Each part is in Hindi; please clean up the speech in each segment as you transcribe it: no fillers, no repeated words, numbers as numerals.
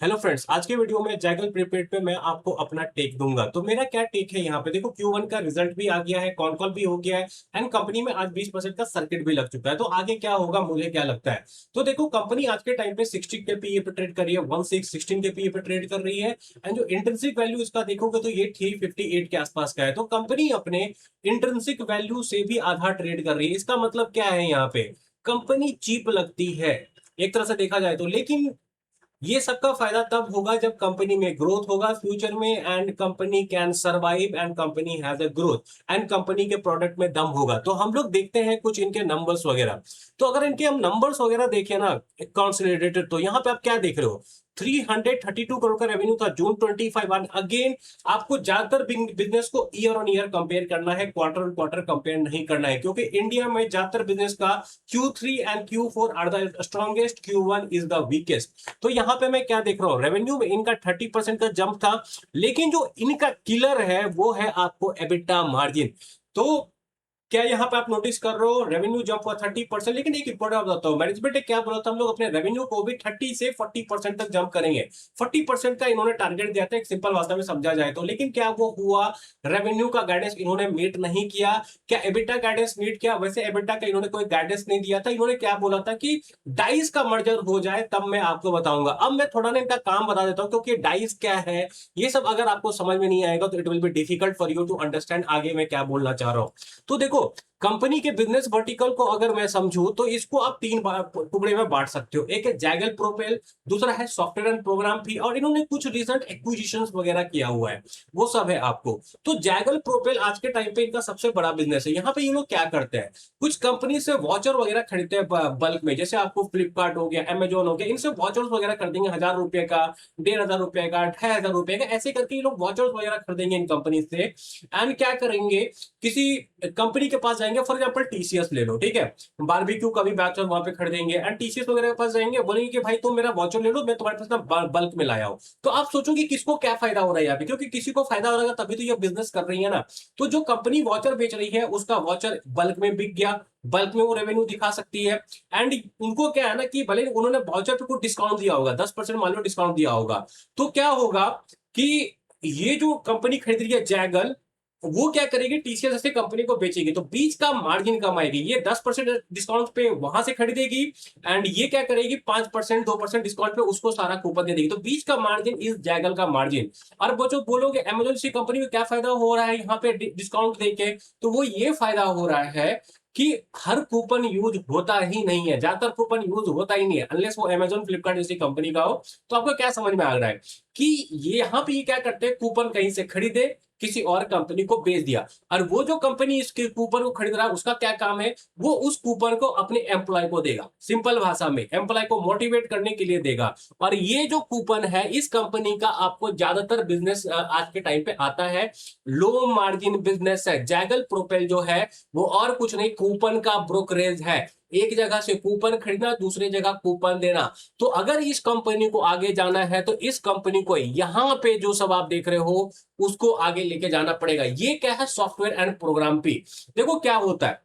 हेलो फ्रेंड्स, आज के वीडियो में जैगल प्रीपेड पे मैं आपको अपना टेक दूंगा। तो मेरा क्या टेक है यहाँ पे, देखो Q1 का रिजल्ट भी आ गया है, कॉन कॉल भी हो गया है एंड कंपनी में आज 20% का सर्किट भी लग चुका है। तो आगे क्या होगा मुझे क्या लगता है, तो देखो कंपनी आज के टाइम पे 60 के पीए पे ट्रेड कर रही है, 16 के पीए पे ट्रेड कर रही है एंड जो इंट्रिंसिक वैल्यू इसका देखोगे तो ये 358 के आसपास का है। तो कंपनी अपने इंट्रिंसिक वैल्यू से भी आधा ट्रेड कर रही है। इसका मतलब क्या है, यहाँ पे कंपनी चीप लगती है एक तरह से देखा जाए तो। लेकिन ये सबका फायदा तब होगा जब कंपनी में ग्रोथ होगा फ्यूचर में and company can survive and company has a growth and company के प्रोडक्ट में दम होगा। तो हम लोग देखते हैं कुछ इनके नंबर्स वगैरह। तो अगर इनके हम नंबर्स वगैरह देखें ना कंसोलिडेटेड, तो यहाँ पे आप क्या देख रहे हो, 332 करोड़ का रेवेन्यू था जून 25। अगेन आपको ज्यादातर बिजनेस को ईयर ऑन ईयर कंपेयर करना है, क्वार्टर ऑन क्वार्टर कंपेयर नहीं करना है, क्योंकि इंडिया में ज्यादातर बिजनेस का Q3 and Q4 are the strongest, Q1 is the weakest. तो यहाँ पे मैं क्या देख रहा हूँ, रेवेन्यू में इनका 30% का जंप था, लेकिन जो इनका किलर है वो है आपको एबिटा मार्जिन। तो क्या यहाँ पे आप नोटिस कर रहे हो, रेवेन्यू जंप हुआ 30%, लेकिन एक इंपॉर्टेंट बताता हूँ, मैनेजमेंट ने क्या बोला था, हम लोग अपने रेवेन्यू को भी 30 से 40% तक जंप करेंगे। 40% का इन्होंने टारगेट दिया था, एक सिंपल भाषा में समझा जाए तो। लेकिन क्या वो हुआ, रेवेन्यू का गाइडेंस इन्होंने मीट नहीं किया। क्या एबिटा गाइडेंस मीट किया, वैसे एबिटा का इन्होंने कोई गाइडेंस नहीं दिया था। इन्होंने क्या बोला था कि डाइस का मर्जर हो जाए तब मैं आपको बताऊंगा। अब मैं थोड़ा ना इनका काम बता देता हूँ, क्योंकि डाइस क्या है ये सब अगर आपको समझ में नहीं आएगा तो it will be difficult for you to understand आगे मैं क्या बोलना चाह रहा हूँ। तो देखो, कंपनी के बिजनेस वर्टिकल को अगर मैं समझूं तो इसको आप तीन टुकड़े में बांट सकते हो। एक है जैगल प्रोपेल, दूसरा है सॉफ्टवेयर एंड प्रोग्राम फी, और इन्होंने कुछ रिसेंट एक्विजिशंस वगैरह किया हुआ है, वो सब है आपको। तो जैगल प्रोपेल आज के टाइम पे इनका सबसे बड़ा बिजनेस है। यहाँ पे ये लोग क्या करते हैं, कुछ कंपनी से वॉचर वगैरह खरीदते हैं बल्क में, जैसे आपको फ्लिपकार्ट हो गया, अमेजोन हो गया, इनसे वॉचर्स वगैरह खरीदेंगे 1000 रुपए का, 1500 रुपए का, 6000 रुपए का, ऐसे करके ये लोग वॉचर्स वगैरह खरीदेंगे इन कंपनी से। एंड क्या करेंगे, किसी कंपनी के पास जाएंगे, फॉर एग्जांपल टीसीएस ले लो, ठीक है, बारबेक्यू का भी वॉचर वहां पे खरीदेंगे एंड टीसीएस वगैरह के पास जाएंगे, बोलेंगे कि भाई तुम मेरा वॉचर ले लो, मैं तुम्हारे पास ना बल्क में लाया हूं। तो आप सोचोगे किसको क्या फायदा हो रहा है यहाँ पे, क्योंकि किसी को फायदा हो रहा है तभी तो ये बिजनेस कर रही है ना। तो जो कंपनी वॉचर बेच रही है उसका वॉचर बल्क में बिक गया, बल्क में वो रेवेन्यू दिखा सकती है। एंड उनको क्या है ना कि भले उन्होंने वॉचर पे कुछ डिस्काउंट दिया होगा, 10% मान लो डिस्काउंट दिया होगा, तो क्या होगा कि ये जो कंपनी खरीद रही है जैगल, वो क्या करेगी, टीसीएस ऐसे कंपनी को बेचेगी, तो बीच का मार्जिन कम आएगी। ये 10% डिस्काउंट पे वहां से खरीदेगी एंड ये क्या करेगी, 5% 2% डिस्काउंट पे उसको सारा कूपन दे देगी। तो बीच का मार्जिन इस जैगल का मार्जिन। और वो जो बोलोगे अमेजोन सी कंपनी में क्या फायदा हो रहा है यहाँ पे डिस्काउंट देके, तो वो ये फायदा हो रहा है कि हर कूपन यूज होता ही नहीं है, ज्यादातर कूपन यूज होता ही नहीं है, अनलेस वो अमेजोन फ्लिपकार्ट जैसी कंपनी का हो। तो आपको क्या समझ में आ रहा है कि ये यहाँ पे ये क्या करते हैं, कूपन कहीं से खरीदे, किसी और कंपनी को बेच दिया, और वो जो कंपनी इसके कूपन को खरीद रहा है उसका क्या काम है, वो उस कूपन को अपने एम्प्लॉय को देगा, सिंपल भाषा में एम्प्लॉय को मोटिवेट करने के लिए देगा। और ये जो कूपन है इस कंपनी का आपको ज्यादातर बिजनेस आज के टाइम पे आता है, लो मार्जिन बिजनेस है। जैगल प्रोपेल जो है वो और कुछ नहीं, कूपन का ब्रोकरेज है, एक जगह से कूपन खरीदना, दूसरी जगह कूपन देना। तो अगर इस कंपनी को आगे जाना है तो इस कंपनी को यहां पे जो सब आप देख रहे हो उसको आगे लेके जाना पड़ेगा। ये क्या है, सॉफ्टवेयर एंड प्रोग्राम पे। देखो क्या होता है,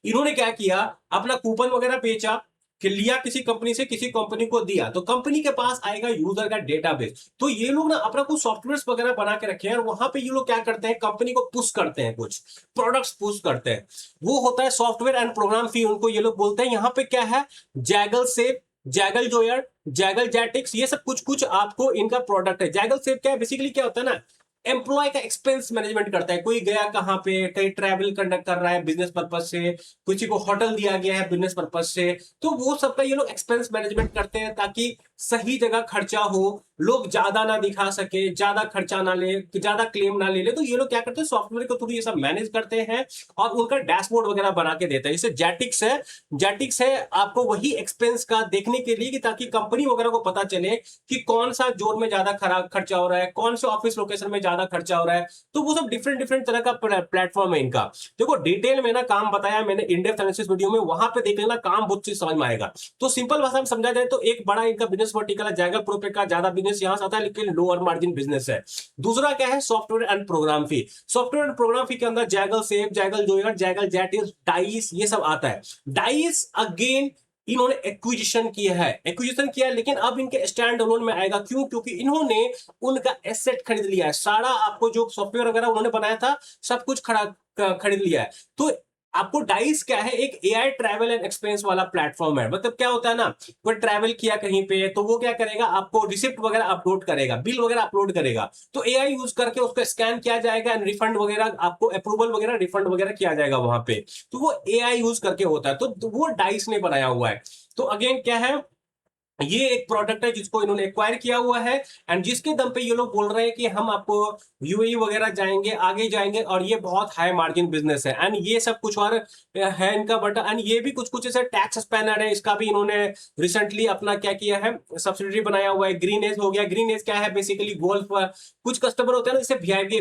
इन्होंने क्या किया, अपना कूपन वगैरह बेचा, कि लिया किसी कंपनी से, किसी कंपनी को दिया, तो कंपनी के पास आएगा यूजर का डेटाबेस। तो ये लोग ना अपना कुछ सॉफ्टवेयर वगैरह बना के रखे हैं और वहां पे ये लोग क्या करते हैं, कंपनी को पुश करते हैं, कुछ प्रोडक्ट्स पुश करते हैं। वो होता है सॉफ्टवेयर एंड प्रोग्राम फी, उनको ये लोग बोलते हैं। यहाँ पे क्या है, जैगल सेप, जैगल जोयर, जैगल जेटिक्स, ये सब कुछ कुछ आपको इनका प्रोडक्ट है। जैगल सेप क्या है, बेसिकली क्या होता है ना, एम्प्लॉय का एक्सपेंस मैनेजमेंट करता है। कोई गया कहां पे, कहीं ट्रैवल कंडक्ट कर रहा है बिजनेस पर्पज से, किसी को होटल दिया गया है बिजनेस पर्पज से, तो वो सबका ये लोग एक्सपेंस मैनेजमेंट करते हैं ताकि सही जगह खर्चा हो, लोग ज्यादा ना दिखा सके, ज्यादा खर्चा ना ले, ज्यादा क्लेम ना ले ले। तो ये लोग क्या करते हैं, सॉफ्टवेयर के थ्रू ये सब मैनेज करते हैं और उनका डैशबोर्ड वगैरह बना के देते हैं। जैसे जेटिक्स है, जेटिक्स है आपको वही एक्सपेंस का देखने के लिए कि ताकि कंपनी वगैरह को पता चले कि कौन सा जोन में ज्यादा खराब खर्चा हो रहा है, कौन से ऑफिस लोकेशन में ज्यादा खर्चा हो रहा है। तो वो सब डिफरेंट डिफरेंट तरह का प्लेटफॉर्म है इनका। देखो डिटेल में ना काम बताया मैंने इन डेप्थ एनालिसिस वीडियो में, वहां पे देख लेना, काम बहुत चीज समझ में आएगा। तो सिंपल भाषा में समझा जाए तो एक बड़ा इनका बिजनेस वर्टिकल है जैगल प्रोपेक का, ज्यादा बिजनेस यहां से आता है लेकिन लोअर मार्जिन बिजनेस है। दूसरा क्या है, software and program fee. Software and program fee के अंदर जैगल सेफ, जैगल जोयर, जैगल जेटिस, डाइस, ये सब आता है। डाइस अगेन इन्होंने एक्विजिशन किया है, लेकिन अब इनके स्टैंड अलोन में आएगा। क्यों? क्योंकि इन्होंने उनका एसेट खरीद लिया है, सारा आपको जो सॉफ्टवेयर वगैरह उन्होंने बनाया था सब कुछ खरीद लिया है। तो आपको डाइस क्या है, एक एआई ट्रैवल एंड एक्सपेंस वाला प्लेटफॉर्म है। मतलब क्या होता है ना, वो ट्रैवल किया कहीं पे तो वो क्या करेगा, आपको रिसिप्ट वगैरह अपलोड करेगा, बिल वगैरह अपलोड करेगा, तो एआई यूज करके उसको स्कैन किया जाएगा एंड रिफंड वगैरह आपको अप्रूवल वगैरह रिफंड वगैरह किया जाएगा वहां पे। तो वो एआई यूज करके होता है, तो वो डाइस ने बनाया हुआ है। तो अगेन क्या है, ये एक प्रोडक्ट है जिसको इन्होंने एक्वायर किया हुआ है, एंड जिसके दम पे ये लोग बोल रहे हैं कि हम आपको यूएई वगैरह जाएंगे, आगे जाएंगे, और ये बहुत हाई मार्जिन बिजनेस है एंड ये सब कुछ और है इनका। बट एंड ये भी कुछ कुछ ऐसे टैक्स स्पैनर है, इसका भी इन्होंने रिसेंटली अपना क्या किया है, सब्सिडरी बनाया हुआ है। ग्रीन एज हो गया, ग्रीन एज क्या है, बेसिकली गोल्फ, कुछ कस्टमर होते हैं ना, जैसे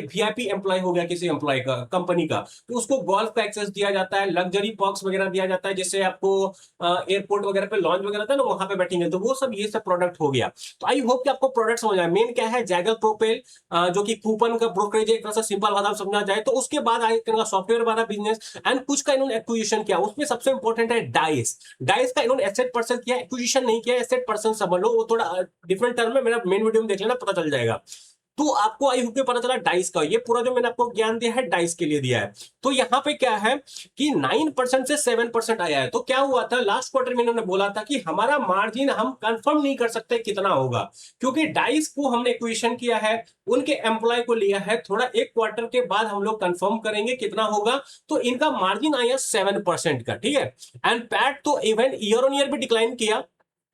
वीआईपी एम्प्लॉय हो गया किसी एम्प्लॉय का, कंपनी का, तो उसको गोल्फ का एक्सेस दिया जाता है, लग्जरी पर्क्स वगैरह दिया जाता है, जैसे आपको एयरपोर्ट वगैरह पे लॉन्च वगैरह था ना, वहां पे बैठेंगे, तो वो सब ये सब प्रोडक्ट हो गया। तो आई होप कि आपको प्रोडक्ट समझ आए। मेन क्या है, जैगल प्रोपेल, जो कि कूपन का ब्रोकरेज, एक तरह से सिंपल भाषा में समझा जाए तो। उसके बाद आगे सॉफ्टवेयर वाला बिजनेस एंड कुछ का इन्होंने एक्विजिशन किया, उसमें सबसे इंपॉर्टेंट है डाइस। डाइस का इन्होंने एसेट पर्सन किया, एक्विजिशन नहीं किया, एसेट पर्सन समझ लो, वो थोड़ा डिफरेंट टर्म है, मेरा मेन वीडियो में देख लेना, पता चल जाएगा। तो आपको आई होप के पता चला डाइस का, ये पूरा जो मैंने आपको ज्ञान दिया है डाइस के लिए दिया है। तो यहाँ पे क्या है कि 9% से 7% आया है। तो क्या हुआ था, लास्ट क्वार्टर में इन्होंने बोला था कि हमारा मार्जिन हम कंफर्म नहीं कर सकते कितना होगा, क्योंकि डाइस को हमने एक्विजिशन किया है, उनके एम्प्लॉय को लिया है, थोड़ा एक क्वार्टर के बाद हम लोग कंफर्म करेंगे कितना होगा। तो इनका मार्जिन आया 7% का, ठीक है। एंड पैट तो इवन ईयर ऑन ईयर भी डिक्लाइन किया,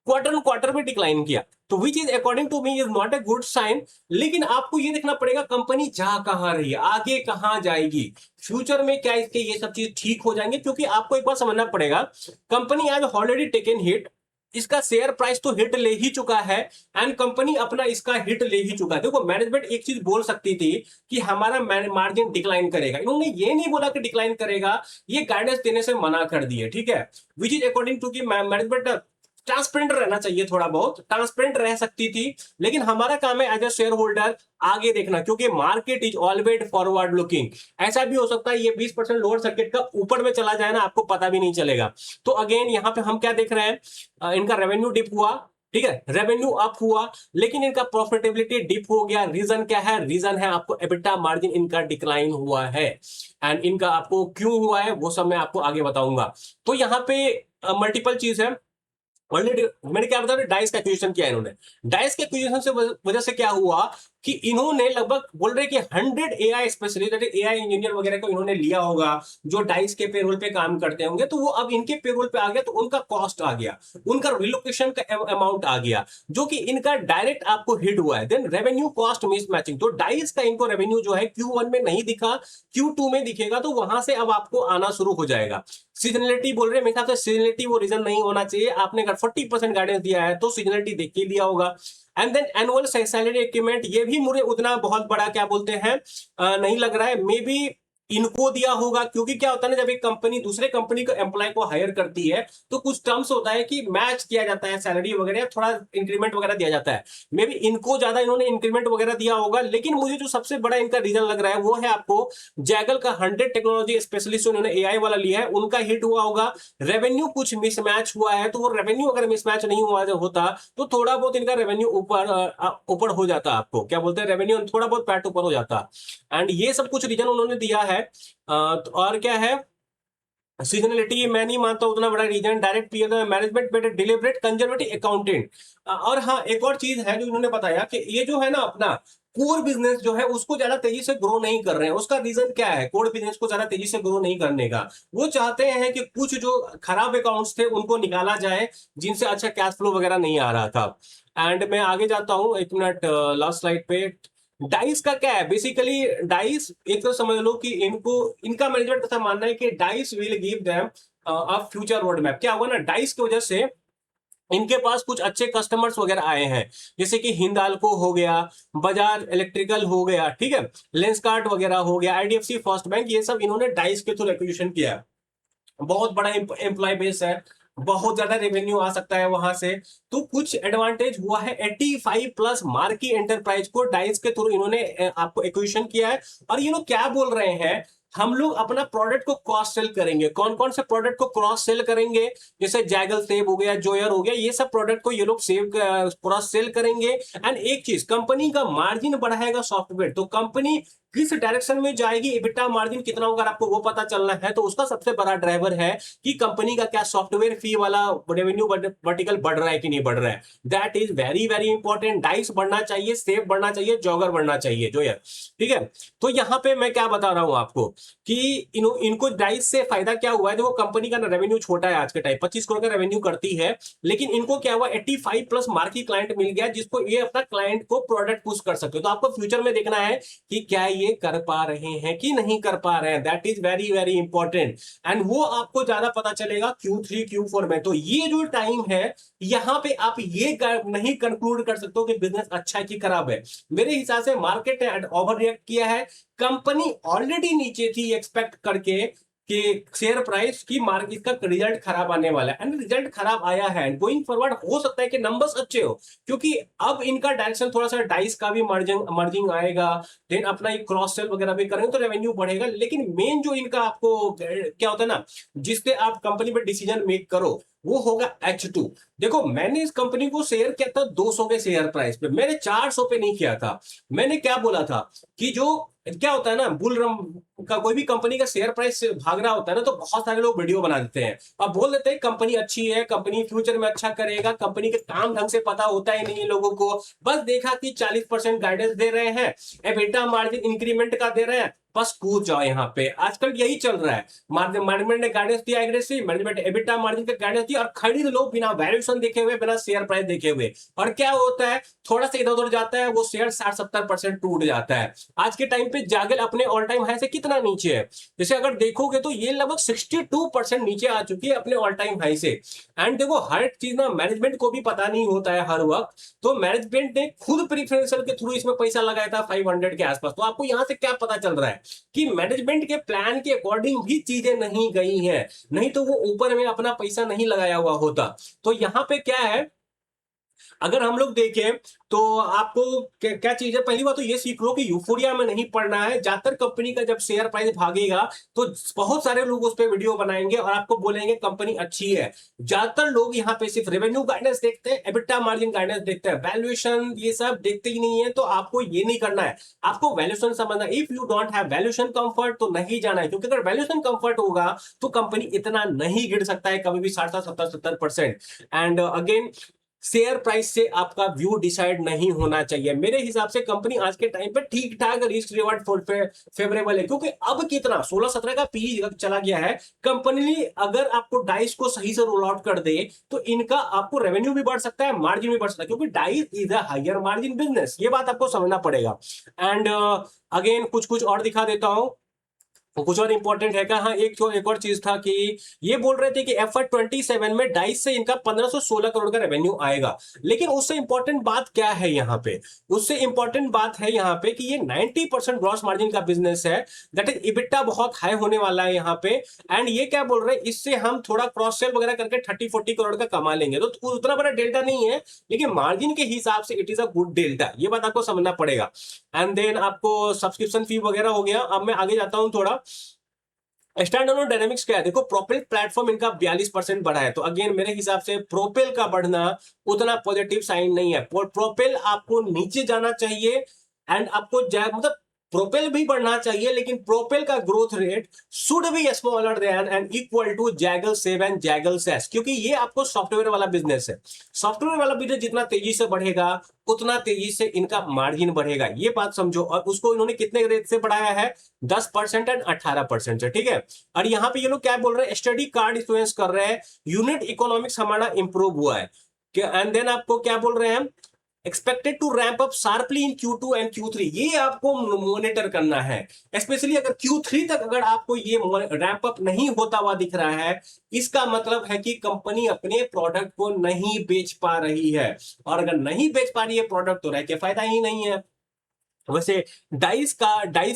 क्वार्टर ऑन क्वार्टर भी डिक्लाइन किया, तो which is according to me is not a good sign. लेकिन आपको ये देखना पड़ेगा कंपनी जा कहां रही है, आगे कहां जाएगी, फ्यूचर में क्या इसके ये सब चीज ठीक हो जाएंगे। क्योंकि आपको एक बार समझना पड़ेगा, कंपनी आज ऑलरेडी टेकन हिट, इसका शेयर प्राइस तो हिट ले ही चुका है, एंड कंपनी अपना इसका हिट ले ही चुका है। देखो, मैनेजमेंट एक चीज बोल सकती थी कि हमारा मार्जिन डिक्लाइन करेगा, इन्होंने ये नहीं बोला कि डिक्लाइन करेगा, ये गाइडेंस देने से मना कर दिए, ठीक है। विच इज अकॉर्डिंग टू कि मैनेजमेंट ट्रांसपेरेंट रहना चाहिए, थोड़ा बहुत ट्रांसपेरेंट रह सकती थी। लेकिन हमारा काम है एज ए शेयर होल्डर आगे देखना, क्योंकि market is always forward looking. ऐसा भी हो सकता है ये 20% लोअर सर्किट का ऊपर में चला जाए ना, आपको पता भी नहीं चलेगा। तो अगेन यहाँ पे हम क्या देख रहे हैं, इनका रेवेन्यू डिप हुआ, ठीक है, रेवेन्यू अप हुआ, लेकिन इनका प्रॉफिटेबिलिटी डिप हो गया। रीजन क्या है, रीजन है आपको एबिटा मार्जिन इनका डिक्लाइन हुआ है, एंड इनका आपको क्यों हुआ है वो सब मैं आपको आगे बताऊंगा। तो यहाँ पे मल्टीपल चीज है। ऑलरेडी मैंने क्या बताया, डाइस का एक्विजिशन किया इन्होंने। डाइस के एक्विजिशन से वजह से क्या हुआ कि इन्होंने लगभग बोल रहे कि 100 एआई स्पेशलिस्ट, एआई इंजीनियर वगैरह को इन्होंने लिया होगा, जो डाइस के पेरोल पे काम करते होंगे, तो वो अब इनके पेरोल पे आ गया, तो उनका कॉस्ट आ गया, उनका रिलोकेशन का अमाउंट आ गया, जो कि इनका डायरेक्ट आपको हिट हुआ है। देन रेवेन्यू कॉस्ट मिसमैचिंग, तो डाइस का इनको रेवेन्यू जो है Q1 में नहीं दिखा, Q2 में दिखेगा, तो वहां से अब आपको आना शुरू हो जाएगा। सीजनलिटी बोल रहे हैं, मेरे हिसाब से सीजनलिटी वो रीजन नहीं होना चाहिए। आपने अगर 40% गाइडेंस दिया है तो सीजनलिटी देख के दिया होगा। And then annual salary increment, ये भी मुझे उतना बहुत बड़ा क्या बोलते हैं नहीं लग रहा है। मे बी इनको दिया होगा, क्योंकि क्या होता है ना, जब एक कंपनी दूसरे कंपनी को एम्प्लॉय को हायर करती है तो कुछ टर्म्स होता है कि मैच किया जाता है सैलरी वगैरह, थोड़ा इंक्रीमेंट वगैरह दिया जाता है। मे बी इनको ज्यादा इन्होंने इंक्रीमेंट वगैरह दिया होगा। लेकिन मुझे जो सबसे बड़ा इनका रीजन लग रहा है वो है आपको जैगल का 100 टेक्नोलॉजी स्पेशलिस्ट उन्होंने एआई वाला लिया है, उनका हिट हुआ होगा। रेवेन्यू कुछ मिसमैच हुआ है, तो वो रेवेन्यू अगर मिसमैच नहीं हुआ होता तो थोड़ा बहुत इनका रेवेन्यू ऊपर हो जाता, आपको क्या बोलते हैं, रेवेन्यू थोड़ा बहुत पैट ऊपर हो जाता। एंड ये सब कुछ रीजन उन्होंने दिया है। और क्या है, सीजनलिटी मैं नहीं मानता उतना बड़ा reason. Direct PL management better deliberate conservative accountant. और हाँ, एक और चीज है जो इन्होंने बताया कि ये जो है ना अपना कोर बिजनेस जो है उसको ज्यादा तेजी से ग्रो नहीं कर रहे हैं। उसका रीजन क्या है, कोर बिजनेस को ज्यादा तेजी से ग्रो नहीं करने का, वो चाहते हैं कि कुछ जो खराब अकाउंट्स थे उनको निकाला जाए, जिनसे अच्छा कैश फ्लो वगैरह नहीं आ रहा था। एंड मैं आगे जाता हूँ, एक मिनट, लास्ट स्लाइड पे। डाइस का क्या है, बेसिकली डाइस एक तो समझ लो कि इनको, इनका मैनेजमेंट ऐसा मानना है कि dice will give them a future road map. क्या होगा ना, डाइस की वजह से इनके पास कुछ अच्छे कस्टमर्स वगैरह आए हैं, जैसे कि हिंदाल्को हो गया, बजाज इलेक्ट्रिकल हो गया, ठीक है, लेंसकार्ट वगैरह हो गया, आईडीएफसी फर्स्ट बैंक, ये सब इन्होंने डाइस के थ्रू एक्विजिशन किया है। बहुत बड़ा एम्प्लॉय बेस है, बहुत ज्यादा रेवेन्यू आ सकता है वहां से। तो कुछ एडवांटेज हुआ है। 85 प्लस मार्की एंटरप्राइज को डाइस के थ्रू इन्होंने आपको एक्विजिशन किया है। और ये लोग क्या बोल रहे हैं, हम लोग अपना प्रोडक्ट को क्रॉस सेल करेंगे। कौन कौन से प्रोडक्ट को क्रॉस सेल करेंगे? जैसे जैगल सेव हो गया, जोयर हो गया, ये सब प्रोडक्ट को ये लोग सेव क्रॉस सेल करेंगे। एंड एक चीज, कंपनी का मार्जिन बढ़ाएगा सॉफ्टवेयर। तो कंपनी किस डायरेक्शन में जाएगी, EBITDA मार्जिन कितना होगा, आपको वो पता चलना है। तो उसका सबसे बड़ा ड्राइवर है कि कंपनी का क्या सॉफ्टवेयर फी वाला रेवेन्यू वर्टिकल बढ़ रहा है कि नहीं बढ़ रहा है। That is very very important. Dice बढ़ना चाहिए, सेफ बढ़ना चाहिए, जॉगर बढ़ना चाहिए, जो यार, ठीक है। तो यहां पे मैं क्या बता रहा हूं आपको कि इनको डाइस से फायदा क्या हुआ है। देखो कंपनी का रेवेन्यू छोटा है आज के टाइम, 25 करोड़ का रेवेन्यू करती है, लेकिन इनको क्या हुआ, 85 प्लस मार्की क्लाइंट मिल गया, जिसको ये अपना क्लाइंट को प्रोडक्ट पुश कर सकते हो। तो आपको फ्यूचर में देखना है कि क्या ये कर पा रहे हैं कि नहीं कर पा रहे हैं। That is very very important. And वो आपको ज्यादा पता चलेगा Q3 Q4 में। तो ये जो टाइम है, यहां पे आप ये नहीं कंक्लूड कर सकते हो कि बिजनेस अच्छा है कि खराब है। मेरे हिसाब से मार्केट ने ओवर रिएक्ट किया है। कंपनी ऑलरेडी नीचे थी एक्सपेक्ट करके कि शेयर प्राइस की मार्केट का रिजल्ट खराब आने वाला है, एंड रिजल्ट खराब आया है। गोइंग फॉरवर्ड हो सकता है कि नंबर्स अच्छे हो, क्योंकि अब इनका डायरेक्शन थोड़ा सा डाइस का भी मर्जिंग आएगा। देन अपना ये क्रॉस सेल वगैरह भी करेंगे तो रेवेन्यू बढ़ेगा। लेकिन मेन जो इनका आपको क्या होता है ना, जिससे आप कंपनी में डिसीजन मेक करो, वो होगा H2। देखो मैंने इस कंपनी को शेयर किया था 200 के शेयर प्राइस पे, मैंने 400 पे नहीं किया था। मैंने क्या बोला था कि जो क्या होता है ना, बुल रन का कोई भी कंपनी का शेयर प्राइस भाग रहा होता है ना, तो बहुत सारे लोग वीडियो बना देते हैं और बोल देते हैं कंपनी अच्छी है, कंपनी फ्यूचर में अच्छा करेगा। कंपनी के काम ढंग से पता होता ही नहीं है लोगों को। बस देखा कि 40% गाइडेंस दे रहे हैं, एबिटा मार्जिन इंक्रीमेंट का दे रहे हैं, बस कूद जाओ। यहाँ पे आजकल यही चल रहा है। मैनेजमेंट ने गाइडेंस दिया एग्रेसिव, मैनेजमेंट एबिटा मार्जिन का गाइडेंस दिया और खरीद लो बिना वैल्यूएशन देखे हुए, बिना शेयर प्राइस देखे हुए। और क्या होता है, थोड़ा सा इधर उधर जाता है, वो शेयर 60-70% टूट जाता है। आज के टाइम पे जागल अपने ऑल टाइम हाई से कितना नीचे है, जैसे अगर देखोगे तो ये लगभग 62% नीचे आ चुकी है अपने ऑल टाइम हाई से। एंड देखो हर चीज ना मैनेजमेंट को भी पता नहीं होता है हर वक्त। तो मैनेजमेंट ने खुद प्रीफरेंशियल के थ्रू इसमें पैसा लगाया था 500 के आसपास। तो आपको यहां से क्या पता चल रहा है कि मैनेजमेंट के प्लान के अकॉर्डिंग भी चीजें नहीं गई हैं, नहीं तो वो ऊपर में अपना पैसा नहीं लगाया हुआ होता। तो यहां पे क्या है, अगर हम लोग देखें तो आपको क्या चीज है, पहली बात तो ये सीख लो कि यूफोरिया में नहीं पड़ना है। ज्यादातर कंपनी का जब शेयर प्राइस भागेगा तो बहुत सारे लोग उस पर वीडियो बनाएंगे और आपको बोलेंगे कंपनी अच्छी है। ज्यादातर लोग यहाँ पे सिर्फ रेवेन्यू गाइडेंस देखते हैं, एबिटा मार्जिन गाइडेंस देखते हैं, वैल्यूएशन ये सब देखते ही नहीं है। तो आपको ये नहीं करना है, आपको वैल्यूएशन समझना। If you don't have valuation comfort तो नहीं जाना है, क्योंकि अगर वैल्यूएशन कंफर्ट होगा तो कंपनी इतना नहीं गिर सकता है कभी भी 60-70%। एंड अगेन शेयर प्राइस से आपका व्यू डिसाइड नहीं होना चाहिए। मेरे हिसाब से कंपनी आज के टाइम पे ठीक ठाक रिस्क रिवार्ड फेवरेबल है, क्योंकि अब कितना 16-17 का पी चला गया है। कंपनी अगर आपको डाइस को सही से रोल आउट कर दे तो इनका आपको रेवेन्यू भी बढ़ सकता है, मार्जिन भी बढ़ सकता है, क्योंकि Dice is a higher margin business. ये बात आपको समझना पड़ेगा। एंड अगेन कुछ कुछ और दिखा देता हूं, कुछ और इंपॉर्टेंट है। हाँ, एक और चीज था कि ये बोल रहे थे कि FY27 में डाइस से इनका 1516 करोड़ का रेवेन्यू आएगा। लेकिन उससे इंपॉर्टेंट बात क्या है यहाँ पे, उससे इंपॉर्टेंट बात है यहाँ पे कि ये 90% ग्रॉस मार्जिन का बिजनेस है। दैट इज इबिटा बहुत हाई होने वाला है यहाँ पे। एंड ये क्या बोल रहे हैं, इससे हम थोड़ा क्रॉस सेल वगैरह करके 30-40 करोड़ का कमा लेंगे। तो उतना बड़ा डेल्टा नहीं है, लेकिन मार्जिन के हिसाब से it is a good delta. ये बात आपको समझना पड़ेगा। एंड देन आपको सब्सक्रिप्शन फी वगैरह हो गया। अब मैं आगे जाता हूं थोड़ा। स्टैंड अलोन डायनेमिक्स क्या है, देखो प्रोपेल प्लेटफॉर्म इनका 42% बढ़ा है। तो अगेन मेरे हिसाब से प्रोपेल का बढ़ना उतना पॉजिटिव साइन नहीं है। प्रोपेल आपको नीचे जाना चाहिए एंड आपको मतलब प्रोपेल भी बढ़ना चाहिए, लेकिन प्रोपेल का growth rate should be smaller than and equal to Zaggle Save and Zaggle SaaS, क्योंकि ये आपको सॉफ्टवेयर वाला बिजनेस है। सॉफ्टवेयर वाला बिजनेस जितना तेजी से बढ़ेगा उतना तेजी से इनका मार्जिन बढ़ेगा, ये बात समझो। और उसको इन्होंने कितने रेट से बढ़ाया है, 10% एंड 18% से, ठीक है। और यहाँ पे ये लोग क्या बोल रहे हैं, स्टडी कार्ड इश्यूएंस कर रहे हैं, यूनिट इकोनॉमिक्स हमारा इंप्रूव हुआ है। एंड देन आपको क्या बोल रहे हैं, expected to ramp up sharply in Q2 and Q3। ये आपको मॉनिटर करना है, स्पेशली अगर Q3 तक अगर आपको ये रैंप अप नहीं होता हुआ दिख रहा है, इसका मतलब है कि कंपनी अपने प्रोडक्ट को नहीं बेच पा रही है। और अगर नहीं बेच पा रही है प्रोडक्ट तो रह के फायदा ही नहीं है। वैसे डाइस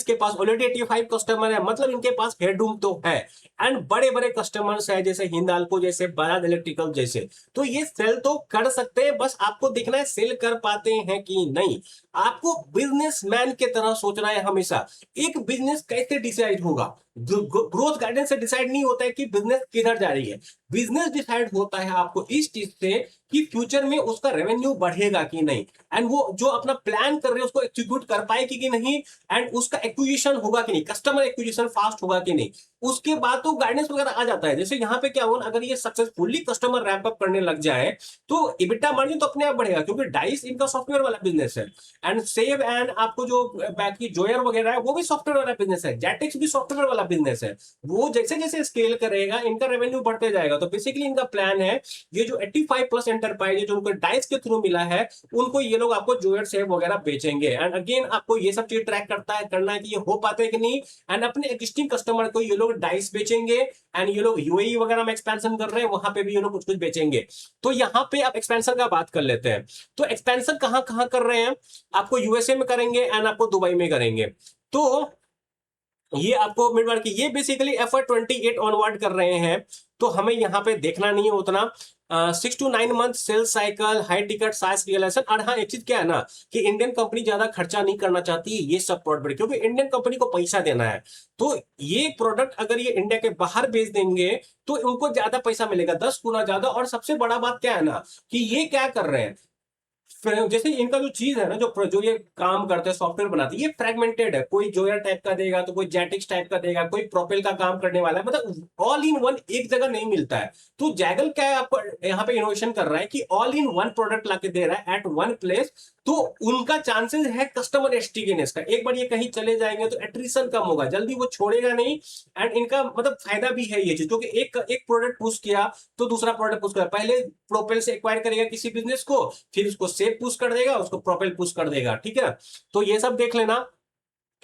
के पास ऑलरेडी 85 कस्टमर है, मतलब इनके पास हेडरूम तो है। एंड बड़े बड़े कस्टमर्स है, जैसे हिंदाल्को जैसे, बजाज इलेक्ट्रिकल जैसे, तो ये सेल तो कर सकते हैं। बस आपको देखना है सेल कर पाते हैं कि नहीं। आपको बिजनेसमैन के तरह सोचना है हमेशा। एक बिजनेस कैसे डिसाइड होगा, ग्रोथ गाइडेंस से डिसाइड नहीं होता है कि बिजनेस किधर जा रही है। बिजनेस डिसाइड होता है आपको इस चीज से कि फ्यूचर में उसका रेवेन्यू बढ़ेगा कि नहीं, एंड वो जो अपना प्लान कर रहे हैं उसको एग्जीक्यूट कर पाएगी कि नहीं, एंड उसका एक्विजिशन होगा कि नहीं, कस्टमर एक्विजिशन फास्ट होगा कि नहीं। उसके बाद तो गाइडेंस वगैरह आ जाता है। जैसे यहाँ पे क्या हुआ, अगर ये सक्सेसफुली कस्टमर रैंप अप करने लग जाए तो इबिटा मार्जिन तो अपने आप बढ़ेगा, क्योंकि डाइस इनका सॉफ्टवेयर वाला बिजनेस है, एंड सेव एंड आपको जो बाकी जोयर वगैरह है वो भी सॉफ्टवेयर वाला बिजनेस है, जेटिक्स भी सॉफ्टवेयर वाला बिजनेस है। वो जैसे जैसे स्केल करेगा इनका रेवेन्यू बढ़ते जाएगा। तो बेसिकली इनका प्लान है, ये जो 85+ एंटरप्राइज जो उनको डाइस के थ्रू मिला है, उनको ये लोग आपको जोयर सेव वगैरह बेचेंगे। एंड अगेन आपको ये सब चीज ट्रैक करना है कि ये हो पाते हैं कि नहीं, एंड अपने एग्जिस्टिंग कस्टमर को ये लोग डाइस बेचेंगे, एंड ये लोग यूएई वगैरह में एक्सपेंशन कर रहे हैं, वहां पे भी ये लोग कुछ कुछ बेचेंगे। तो यहाँ पे आप एक्सपेंशन का बात कर लेते हैं। तो एक्सपेंशन कहां कहां कर रहे हैं, आपको यूएसए में करेंगे एंड आपको दुबई में करेंगे। तो ये आपको मिड मार्केट ये बेसिकली FY 28 ऑनवर्ड कर रहे हैं। तो हमें यहाँ पे देखना नहीं है उतना। 6 to 9 month sales cycle, high ticket size realisation. और हाँ, एक चीज क्या है ना कि इंडियन कंपनी ज्यादा खर्चा नहीं करना चाहती है ये सब प्रोडक्ट, क्योंकि इंडियन कंपनी को पैसा देना है। तो ये प्रोडक्ट अगर ये इंडिया के बाहर बेच देंगे तो उनको ज्यादा पैसा मिलेगा, 10 गुना ज्यादा। और सबसे बड़ा बात क्या है ना कि ये क्या कर रहे हैं, जैसे इनका जो चीज है ना, जो ये काम करते हैं सॉफ्टवेयर बनाते हैं, ये फ्रेगमेंटेड है। कोई जोयर टाइप का देगा तो कोई जेटिक्स टाइप का देगा, कोई प्रोपेल का काम करने वाला है, मतलब ऑल इन वन एक जगह नहीं मिलता है। तो जैगल क्या है, आपको यहाँ पे इनोवेशन कर रहा है कि ऑल इन वन प्रोडक्ट लाके दे रहा है एट वन प्लेस। तो उनका चांसेस है कस्टमर स्टिकीनेस का, एक बार ये कहीं चले जाएंगे तो एट्रिशन कम होगा, जल्दी वो छोड़ेगा नहीं। एंड इनका मतलब फायदा भी है ये चीज, क्योंकि एक एक प्रोडक्ट पुश किया तो दूसरा प्रोडक्ट पुश किया, पहले प्रोपेल से एक्वायर करेगा किसी बिजनेस को, फिर उसको सेप पुश कर देगा, उसको प्रोपेल पुश कर देगा, ठीक है। तो ये सब देख लेना।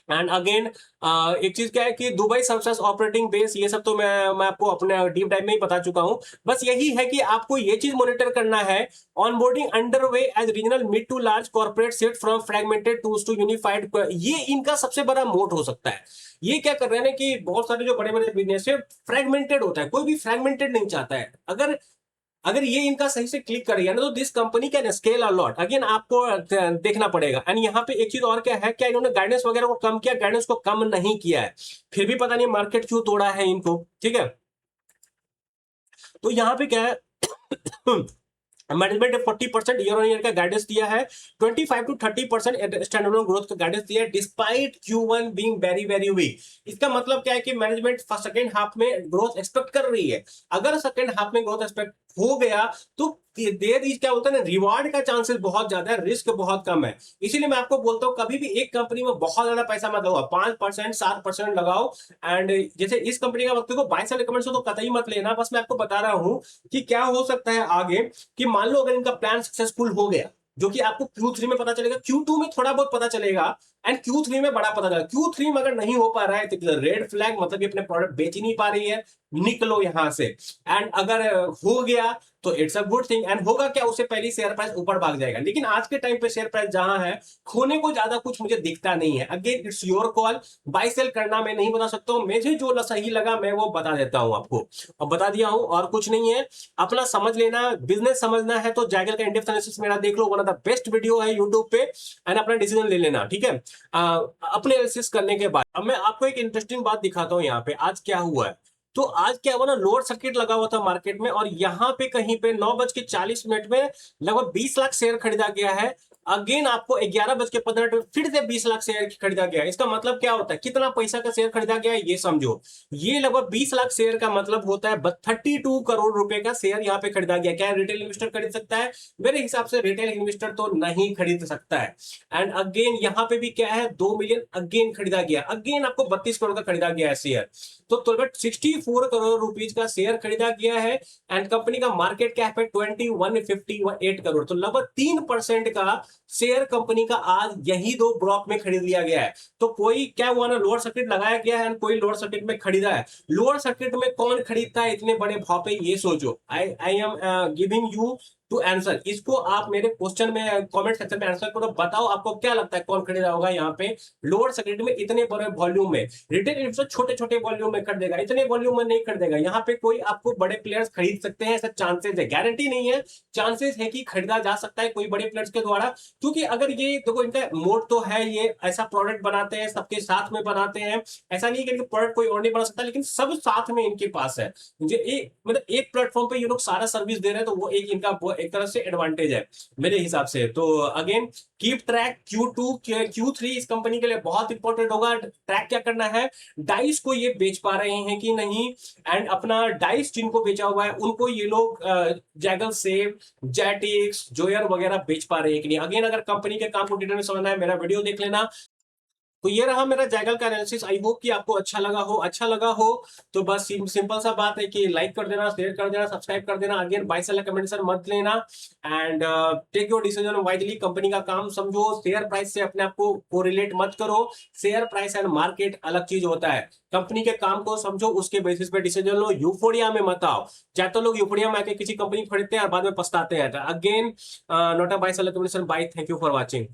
एंड अगेन एक चीज क्या है कि दुबई सर्विसेज ऑपरेटिंग बेस, ये सब तो मैं आपको अपने डीप डाइव में ही बता चुका हूं। बस यही है कि आपको ये चीज मॉनिटर करना है, onboarding under way as regional mid to large corporate shift from fragmented tools to unified. ये इनका सबसे बड़ा मोट हो सकता है। ये क्या कर रहे हैं ना कि बहुत सारे जो बड़े बड़े बिजनेस है फ्रेगमेंटेड होता है, कोई भी फ्रेगमेंटेड नहीं चाहता है। अगर अगर ये इनका सही से क्लिक करेगा ना तो this company can scale a lot. Again आपको देखना पड़ेगा। एंड यहाँ पे एक चीज और क्या है, क्या इन्होंने गाइडेंस वगैरह को कम किया, गाइडेंस को कम नहीं किया है, फिर भी पता नहीं मार्केट क्यों तोड़ा है इनको, ठीक है। तो यहाँ पे क्या है मैनेजमेंट ने 40% ईयर ऑन ईयर का गाइडेंस दिया है, 25 to 30% स्टैंडअलोन ग्रोथ का गाइडेंस दिया है, despite Q1 being very very weak. इसका मतलब क्या है कि मैनेजमेंट सेकंड हाफ में ग्रोथ एक्सपेक्ट कर रही है। अगर सेकंड हाफ में ग्रोथ एक्सपेक्ट हो गया तो देर इज क्या होता है ना, रिवार्ड का चांसेस बहुत ज्यादा है, रिस्क बहुत कम है। इसीलिए मैं आपको बोलता हूँ कभी भी एक कंपनी में बहुत ज्यादा पैसा मत लगाओ, 5% 7% लगाओ। एंड जैसे इस कंपनी का वक्त को बाय सेल रिकमेंड से तो कतई मत लेना। बस मैं आपको बता रहा हूँ कि क्या हो सकता है आगे, कि मान लो अगर इनका प्लान सक्सेसफुल हो गया, जो कि आपको Q3 में पता चलेगा, Q2 में थोड़ा बहुत पता चलेगा, एंड Q3 में बड़ा पता चलेगा। Q3 में अगर नहीं हो पा रहा है तो रेड फ्लैग, मतलब ये अपने प्रोडक्ट बेच ही नहीं पा रही है, निकलो यहां से। एंड अगर हो गया तो it's a good thing. And होगा क्या, उससे पहले शेयर प्राइस ऊपर भाग जाएगा। लेकिन आज के टाइम पे शेयर प्राइस जहां है, खोने को ज्यादा कुछ मुझे दिखता नहीं है। Again it's your call, buy sell करना मैं नहीं बता सकता हूं, मुझे जो सही लगा मैं वो बता देता हूं आपको, और बता दिया हूं, और कुछ नहीं है। अपना समझ लेना, बिजनेस समझना है तो जैगल का इंडेक्स एनालिसिस मेरा देख लो, one of the best video है यूट्यूब पे। एंड अपना डिसीजन ले लेना, ठीक है। अपने एनालिसिस करने के बाद अब मैं आपको एक इंटरेस्टिंग बात दिखाता हूं। यहाँ पे आज क्या हुआ है, तो आज क्या हुआ ना, लोअर सर्किट लगा हुआ था मार्केट में, और यहां पे कहीं पे 9:40 में लगभग 20 लाख शेयर खरीदा गया है। अगेन आपको 11:15 में फिर से 20 लाख शेयर खरीदा गया है। इसका मतलब क्या होता है, कितना पैसा का शेयर खरीदा गया है ये समझो। ये लगभग 20 लाख शेयर का मतलब होता है 32 करोड़ रुपए का शेयर यहाँ पे खरीदा गया। क्या रिटेल इन्वेस्टर खरीद सकता है? मेरे हिसाब से रिटेल इन्वेस्टर तो नहीं खरीद सकता है। एंड अगेन यहाँ पे भी क्या है, 2 मिलियन अगेन खरीदा गया, अगेन आपको 32 करोड़ का खरीदा गया है शेयर। तो 64 करोड़ रुपीज का शेयर खरीदा गया है। एंड कंपनी का मार्केट कैप है 2158 करोड़। तो लगभग 3% का शेयर कंपनी का आज यही दो ब्लॉक में खरीद लिया गया है। तो कोई क्या हुआ ना, लोअर सर्किट लगाया गया है, कोई लोअर सर्किट में खरीदा है। लोअर सर्किट में कौन खरीदता है इतने बड़े भाव पे, ये सोचो। I am giving you to answer. इसको आप मेरे क्वेश्चन में कमेंट सेक्शन में आंसर करो, बताओ आपको क्या लगता है कौन खरीदा होगा यहाँ पे लोअर सेगमेंट में इतने बड़े वॉल्यूम में। रिटेल इन्वेस्टर छोटे छोटे वॉल्यूम में खरीदेगा, इतने वॉल्यूम में नहीं खरीदेगा। यहाँ पे कोई आपको बड़े प्लेयर्स खरीद सकते हैं, ऐसा चांसेस है, गारंटी नहीं है, चांसेस है कि खरीदा जा सकता है कोई बड़े प्लेयर्स के द्वारा। क्योंकि अगर ये देखो इनका मोड तो है, ये ऐसा प्रोडक्ट बनाते हैं सबके साथ में बनाते हैं, ऐसा नहीं कि प्रोडक्ट कोई और नहीं बना सकता, लेकिन सब साथ में इनके पास है। ये एक मतलब एक प्लेटफॉर्म पे ये लोग सारा सर्विस दे रहे हैं, तो वो एक इनका एक तरह से एडवांटेज है मेरे हिसाब से। तो again keep track Q2 Q3 इस कंपनी के लिए बहुत इंपॉर्टेंट होगा। ट्रैक क्या करना है, डाइस को ये बेच पा रहे हैं कि नहीं, एंड अपना डाइस जिनको बेचा हुआ है उनको ये लोग जैगल सेव, जेटिक्स, जोयर वगैरह बेच पा रहे हैं कि नहीं। अगेन अगर कंपनी के काम को डिटेल में समझना है मेरा वीडियो देख लेना। तो ये रहा मेरा जैगल का एनालिसिस। आई होप कि आपको अच्छा लगा हो। अच्छा लगा हो तो बस सिंपल सा बात है कि लाइक कर देना, शेयर कर देना, सब्सक्राइब कर देना। अगेन बाय सेल कमेंट मत लेना, and take your decision wisely. Company का काम समझो, शेयर प्राइस से अपने आप को कोरिलेट मत करो। शेयर प्राइस एंड मार्केट अलग चीज होता है, कंपनी के काम को समझो, उसके बेसिस पे डिसीजन लो। यूफोरिया में मत आओ। चाहे तो लोग यूफोरिया में आके किसी कंपनी खरीदते हैं और बाद में पछताते हैं। Again not a buy sell comment bye. Thank you for watching.